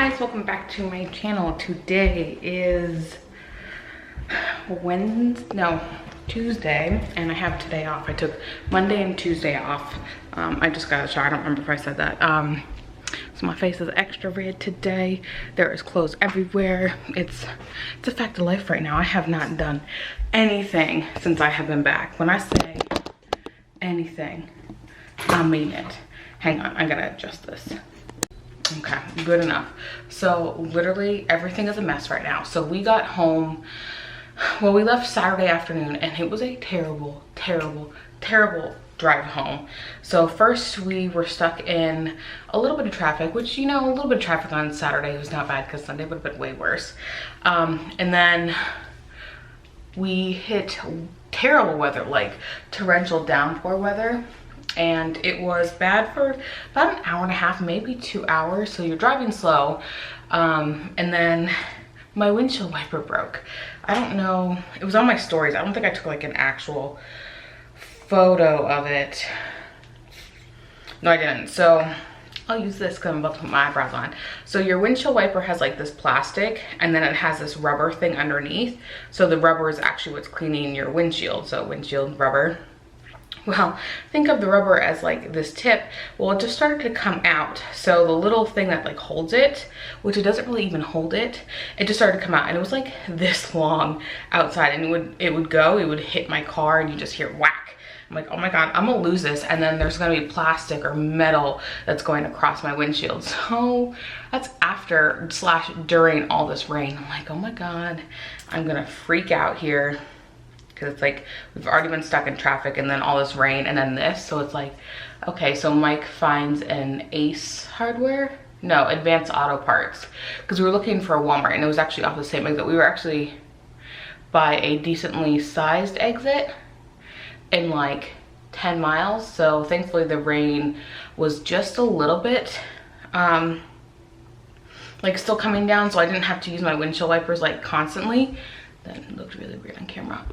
guys, welcome back to my channel. Today is Tuesday, and I have today off. I took Monday and Tuesday off. I just got a shower. I don't remember if I said that. So my face is extra red today. There is clothes everywhere. It's a fact of life right now. I have not done anything since I have been back. When I say anything, I mean it. Hang on, I gotta adjust this. Okay, good enough. So literally everything is a mess right now. So we got home, well, we left Saturday afternoon, and it was a terrible drive home. So first we were stuck in a little bit of traffic, which, you know, a little bit of traffic on Saturday was not bad because Sunday would have been way worse. And then we hit terrible weather, like torrential downpour weather. And it was bad for about an hour and a half, maybe 2 hours. So you're driving slow. And then my windshield wiper broke. I don't know, it was on my stories. I don't think I took like an actual photo of it. No, I didn't. So I'll use this because I'm about to put my eyebrows on. So your windshield wiper has like this plastic, and then it has this rubber thing underneath. So the rubber is actually what's cleaning your windshield. So windshield rubber. Well, think of the rubber as like this tip. Well, it just started to come out. So the little thing that like holds it, which it doesn't really even hold it, it just started to come out, and it was like this long outside, and it would hit my car, and you just hear whack. I'm like, oh my God, I'm gonna lose this. And then there's gonna be plastic or metal that's going across my windshield. So that's after / during all this rain. I'm like, oh my God, I'm gonna freak out here. Because it's like we've already been stuck in traffic, and then all this rain, and then this. So it's like, okay, so Mike finds an Ace Hardware, no, Advanced Auto Parts, because we were looking for a Walmart, and it was actually off the same exit. We were actually by a decently sized exit in like 10 miles. So thankfully the rain was just a little bit like still coming down, so I didn't have to use my windshield wipers like constantly. That looked really weird on camera.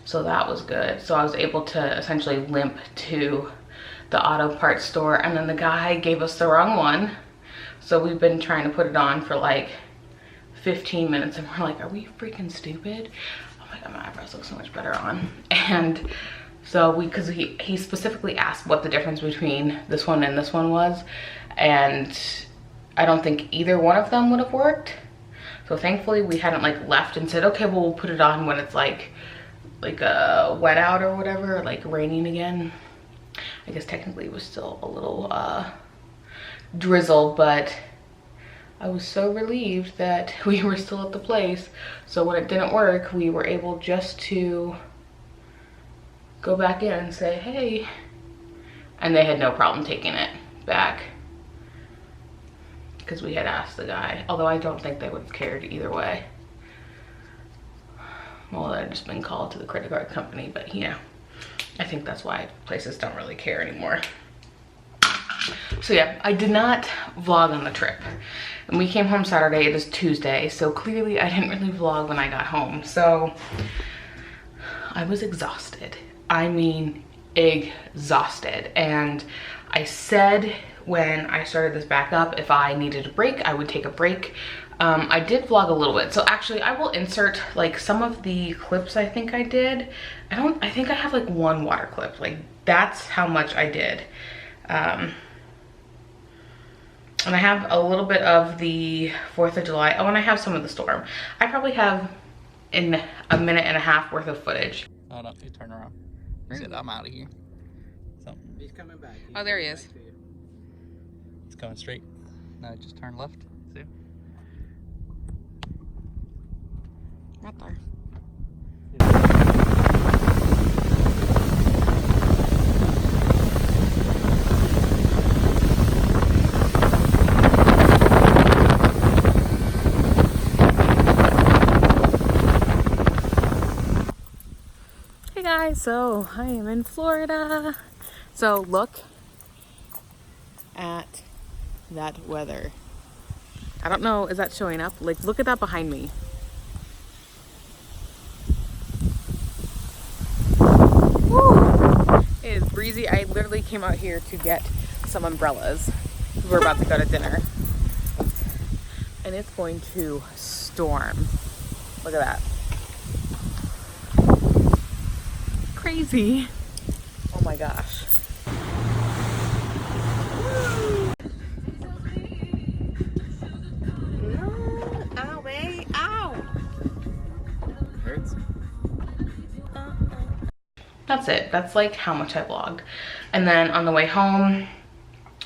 So that was good. So I was able to essentially limp to the auto parts store, and then the guy gave us the wrong one. So we've been trying to put it on for like 15 minutes, and we're like, are we freaking stupid? Oh my God, my eyebrows look so much better on. And so because he specifically asked what the difference between this one and this one was, and I don't think either one of them would have worked. So thankfully we hadn't like left and said, okay, well, we'll put it on when it's like wet out or whatever, like raining again. I guess technically it was still a little drizzle, but I was so relieved that we were still at the place. So when it didn't work, we were able just to go back in and say, hey, and they had no problem taking it back, because we had asked the guy, although I don't think they would have cared either way. Well, I'd just been called to the credit card company, but you know, I think that's why places don't really care anymore. So yeah, I did not vlog on the trip. And we came home Saturday, it is Tuesday, so clearly I didn't really vlog when I got home. So I was exhausted. I mean, exhausted. And I said when I started this back up, if I needed a break, I would take a break. I did vlog a little bit. So actually I will insert like some of the clips I think I did. I think I have like one water clip. Like that's how much I did. And I have a little bit of the 4th of July. Oh, and I have some of the storm. I probably have in a minute and a half worth of footage. Oh no, you turn around. He said, I'm out of here. So He's coming back. Oh, there he is. it's going straight. Now just turn left. See? Right there. Hey guys, so I am in Florida. So look at that weather. I don't know, is that showing up? Like, look at that behind me. Woo! It is breezy. I literally came out here to get some umbrellas. we're about to go to dinner. And it's going to storm. Look at that. Crazy. Oh my gosh. No, ow, babe, ow. Hurts. That's it. That's like how much I vlog. And then on the way home,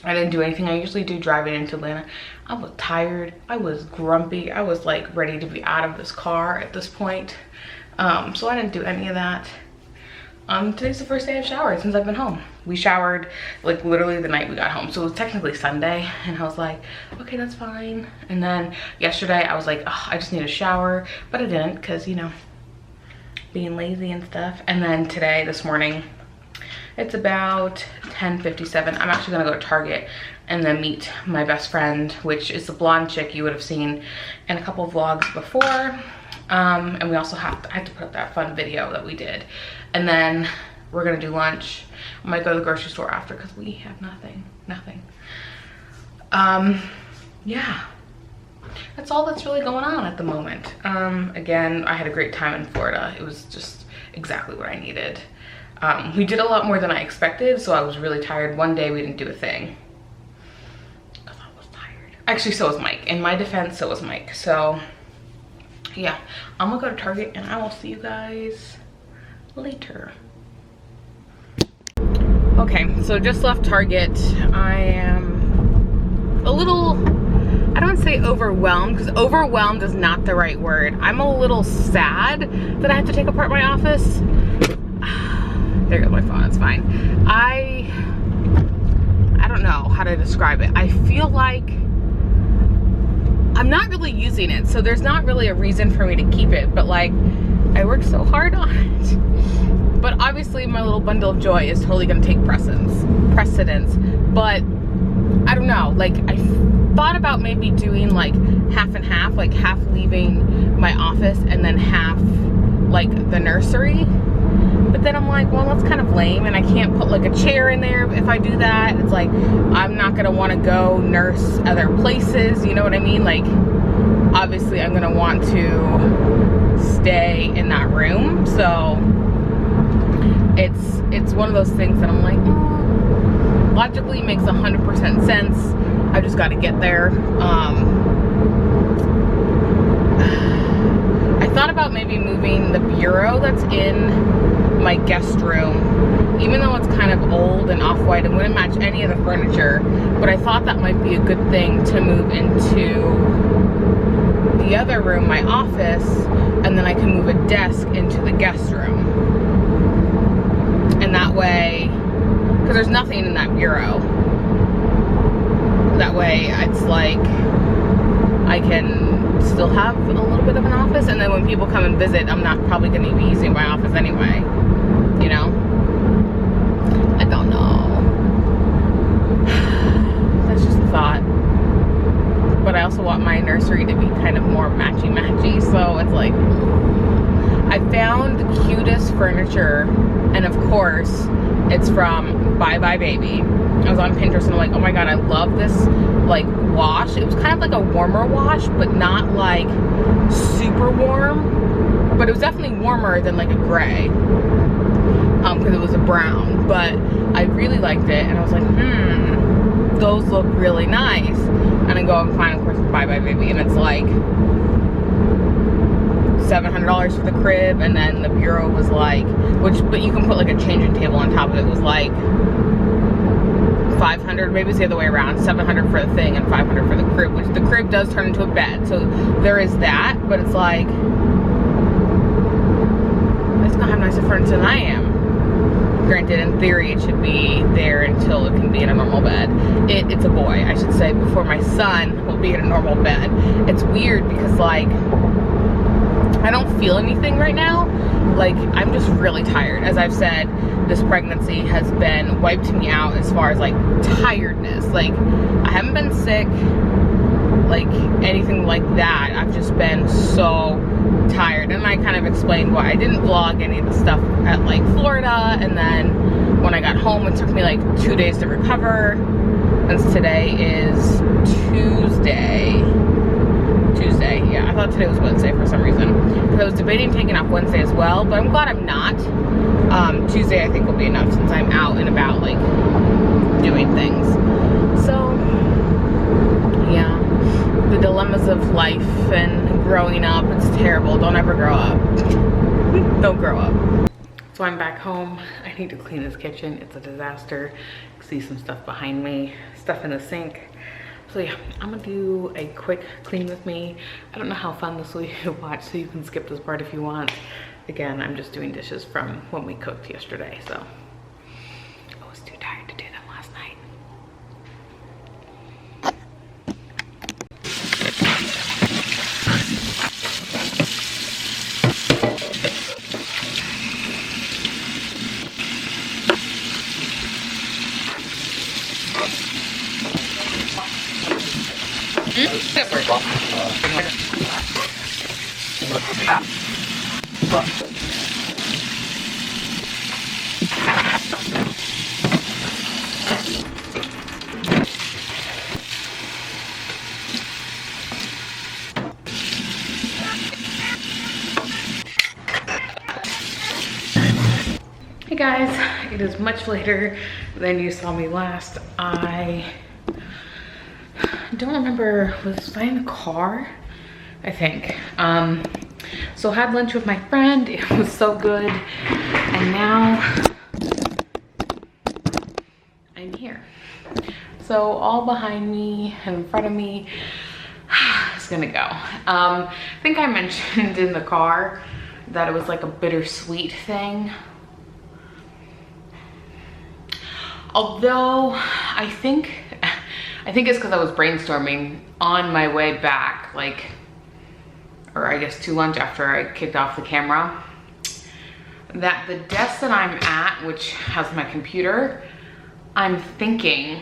I didn't do anything. I usually do driving into Atlanta. I was tired. I was grumpy. I was like ready to be out of this car at this point. So I didn't do any of that. Today's the first day I've showered since I've been home. We showered like literally the night we got home. So it was technically Sunday, and I was like, okay, that's fine. And then yesterday I was like, oh, I just need a shower, but I didn't because, you know, being lazy and stuff. And then today, this morning, it's about 10:57. I'm actually gonna go to Target and then meet my best friend, which is the blonde chick you would have seen in a couple of vlogs before. And we also I had to put up that fun video that we did. And then we're gonna do lunch. I might go to the grocery store after because we have nothing. Yeah, that's all that's really going on at the moment. Again, I had a great time in Florida. It was just exactly what I needed. We did a lot more than I expected, so I was really tired. One day we didn't do a thing because I was tired. Actually, so was Mike. In my defense, so was Mike. So yeah, I'm gonna go to Target and I will see you guys later. Okay, so just left Target. I am a little, I don't want to say overwhelmed, because overwhelmed is not the right word. I'm a little sad that I have to take apart my office. There goes my phone, it's fine. I don't know how to describe it. I feel like I'm not really using it, so there's not really a reason for me to keep it, but like, I worked so hard on it. But obviously my little bundle of joy is totally gonna take precedence. But I don't know, like I thought about maybe doing like half and half, like half leaving my office and then half like the nursery. But then I'm like, well, that's kind of lame, and I can't put like a chair in there if I do that. It's like, I'm not gonna wanna go nurse other places, you know what I mean? Like, obviously I'm gonna want to stay in that room. So it's one of those things that I'm like, logically makes 100% sense. I just gotta get there. I thought about maybe moving the bureau that's in my guest room, even though it's kind of old and off-white and wouldn't match any of the furniture, but I thought that might be a good thing to move into the other room, my office, and then I can move a desk into the guest room. And that way, because there's nothing in that bureau, that way it's like I can still have a little bit of an office, and then when people come and visit, I'm not probably going to be using my office anyway, you know? I don't know. That's just a thought. But I also want my nursery to be kind of more matchy-matchy, so it's like, I found the cutest furniture, and of course, it's from Bye Bye Baby. I was on Pinterest and I'm like, oh my god, I love this like wash. It was kind of like a warmer wash, but not like super warm, but it was definitely warmer than like a gray, because it was a brown. But I really liked it, and I was like, those look really nice. And I go and find, of course, Bye Bye Baby, and it's like $700 for the crib, and then the bureau was like, but you can put like a changing table on top of it, was like $500, maybe it's the other way around, $700 for the thing and $500 for the crib, which the crib does turn into a bed, so there is that. But it's like, it's gonna have nicer furniture than I am. Granted, in theory, it should be there until it can be in a normal bed. It's a boy, I should say, before my son will be in a normal bed. It's weird because like, I don't feel anything right now. Like, I'm just really tired. As I've said, this pregnancy has been wiped me out as far as like tiredness. Like, I haven't been sick, like anything like that. I've just been so tired. And I kind of explained why I didn't vlog any of the stuff at like Florida. And then when I got home, it took me like 2 days to recover. since today is Tuesday, yeah, I thought today was Wednesday for some reason. I was debating taking off Wednesday as well, but I'm glad I'm not. Tuesday I think will be enough since I'm out and about, like, doing things. So, yeah, the dilemmas of life and growing up, it's terrible. Don't ever grow up. Don't grow up. So I'm back home. I need to clean this kitchen. It's a disaster. You can see some stuff behind me, stuff in the sink. So yeah, I'm gonna do a quick clean with me. I don't know how fun this will be to watch, so you can skip this part if you want. Again, I'm just doing dishes from when we cooked yesterday, so I was too tired to do them last night. Hey guys, it is much later than you saw me last. I don't remember, was I in the car? I think. So had lunch with my friend, it was so good. And now I'm here. So all behind me and in front of me is gonna go. I think I mentioned in the car that it was like a bittersweet thing. Although I think it's because I was brainstorming on my way back, like, or I guess to lunch after I kicked off the camera, that the desk that I'm at, which has my computer, I'm thinking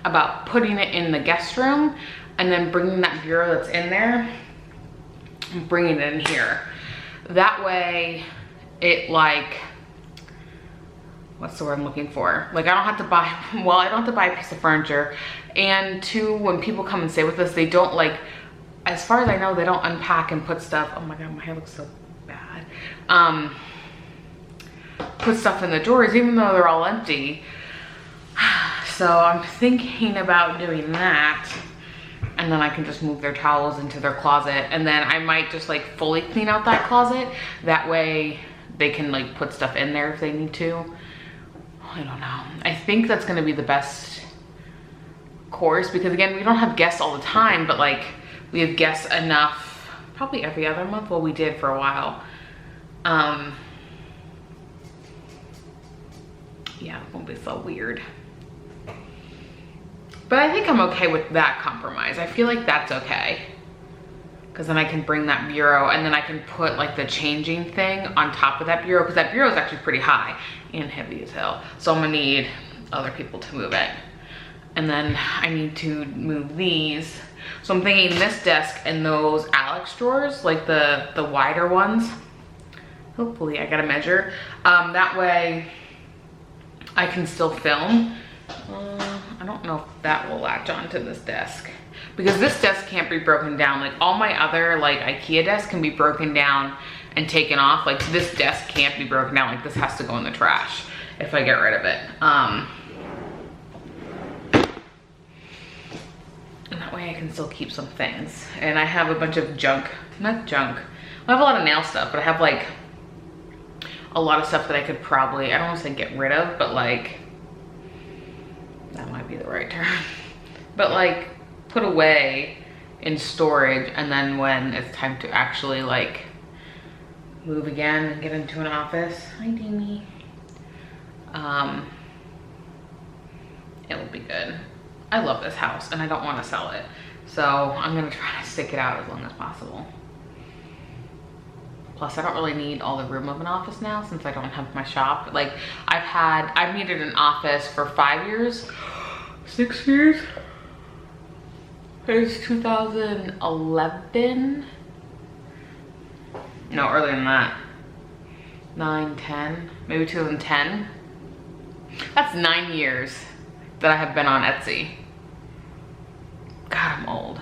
about putting it in the guest room and then bringing that bureau that's in there and bringing it in here. That way it, like, what's the word I'm looking for? Like, I don't have to buy, well, I don't have to buy a piece of furniture. And two, when people come and stay with us, they don't, like, as far as I know, they don't unpack and put stuff, oh my God, my hair looks so bad. Put stuff in the drawers, even though they're all empty. So I'm thinking about doing that. And then I can just move their towels into their closet. And then I might just, like, fully clean out that closet. That way they can, like, put stuff in there if they need to. I don't know. I think that's gonna be the best course because, again, we don't have guests all the time, but, like, we have guests enough probably every other month. Well, we did for a while. Yeah, it won't be so weird. But I think I'm okay with that compromise. I feel like that's okay. Because then I can bring that bureau and then I can put, like, the changing thing on top of that bureau, because that bureau is actually pretty high and heavy as hell. So I'm gonna need other people to move it. And then I need to move these. So I'm thinking this desk and those Alex drawers, like the wider ones. Hopefully, I gotta measure. That way I can still film. I don't know if that will latch onto this desk, because this desk can't be broken down. Like, all my other, like, IKEA desks can be broken down and taken off. Like, this desk can't be broken down. Like, this has to go in the trash if I get rid of it. And that way I can still keep some things. And I have a bunch of junk, not junk. I have a lot of nail stuff, but I have, like, a lot of stuff that I could probably, I don't want to say get rid of, but, like, that might be the right term. But, like, put away in storage, and then when it's time to actually, like, move again and get into an office, hi Demi, it will be good. I love this house and I don't want to sell it, so I'm gonna try to stick it out as long as possible. Plus, I don't really need all the room of an office now since I don't have my shop. Like, I've needed an office for 5 years, 6 years. It's 2011. No, earlier than that. 9, 10, maybe 2010. That's 9 years. that I have been on Etsy. God, I'm old.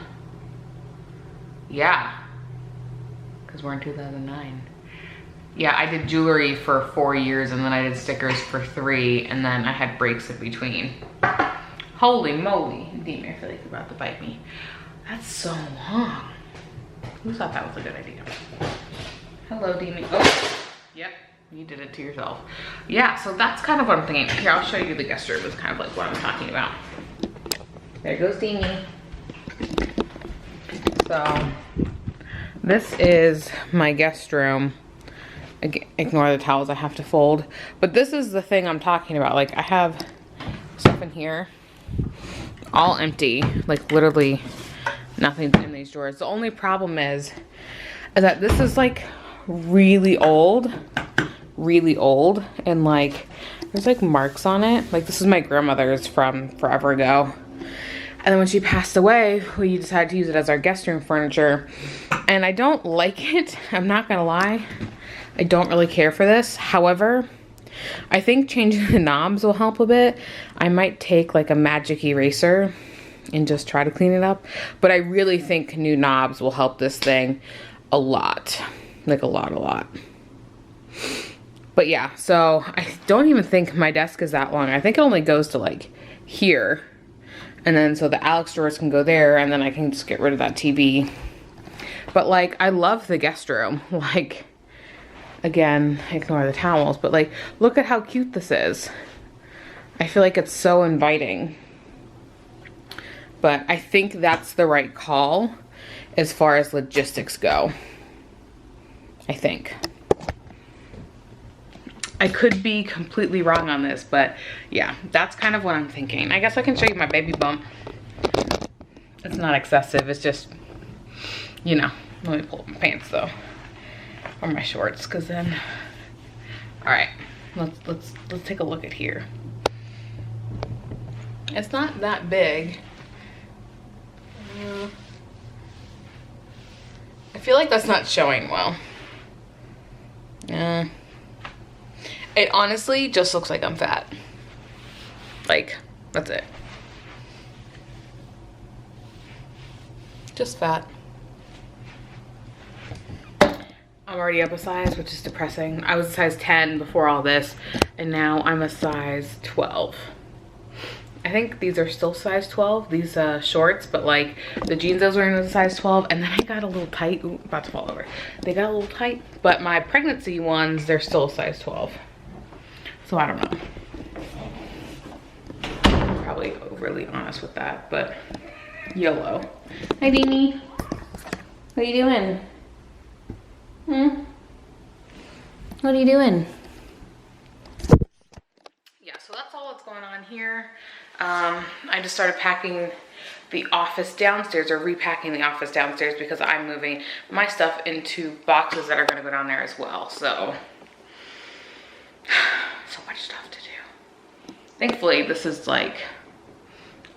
Yeah, because we're in 2009. Yeah, I did jewelry for 4 years, and then I did stickers for 3, and then I had breaks in between. Holy moly. Demi, I feel like you're about to bite me. That's so long. Who thought that was a good idea? Hello, Demi. Oh, yep, you did it to yourself. Yeah, so that's kind of what I'm thinking. Here, I'll show you the guest room. It's kind of like what I'm talking about. There goes Demi. So, this is my guest room. Ignore the towels I have to fold. But this is the thing I'm talking about. Like, I have stuff in here, all empty. Like, literally nothing's in these drawers. The only problem is that this is like really old. And like, there's like marks on it. Like, this is my grandmother's from forever ago. And then when she passed away, we decided to use it as our guest room furniture. And I don't like it. I'm not gonna lie. I don't really care for this. However, I think changing the knobs will help a bit. I might take like a magic eraser and just try to clean it up. But I really think new knobs will help this thing a lot. Like a lot. But yeah, so I don't even think my desk is that long. I think it only goes to like here. And then so the Alex drawers can go there, and then I can just get rid of that TV. But like, I love the guest room. Like, again, ignore the towels, but like, look at how cute this is. I feel like it's so inviting. But I think that's the right call as far as logistics go. I think. I could be completely wrong on this, but yeah, that's kind of what I'm thinking. I guess I can show you my baby bump. It's not excessive, it's just, you know, let me pull up my pants though. Or my shorts, because then, all right, let's take a look at here. It's not that big. I feel like that's not showing well. Yeah. It honestly just looks like I'm fat. Like, that's it. Just fat. I'm already up a size, which is depressing. I was a size 10 before all this, and now I'm a size 12. I think these are still size 12, these shorts, but like the jeans I was wearing was a size 12, and then I got a little tight. Ooh, about to fall over. They got a little tight, but my pregnancy ones, they're still a size 12. So I don't know. I'm probably overly honest with that, but YOLO. Hi, Beanie. What are you doing? What are you doing? Yeah, so that's all that's going on here. I just started packing the office downstairs, or repacking the office downstairs, because I'm moving my stuff into boxes that are going to go down there as well. So much stuff to do. Thankfully, this is like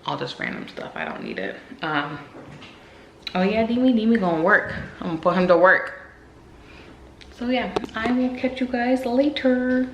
all just random stuff. I don't need it. Oh yeah, Demi gonna work. I'm gonna put him to work. So yeah, I will catch you guys later.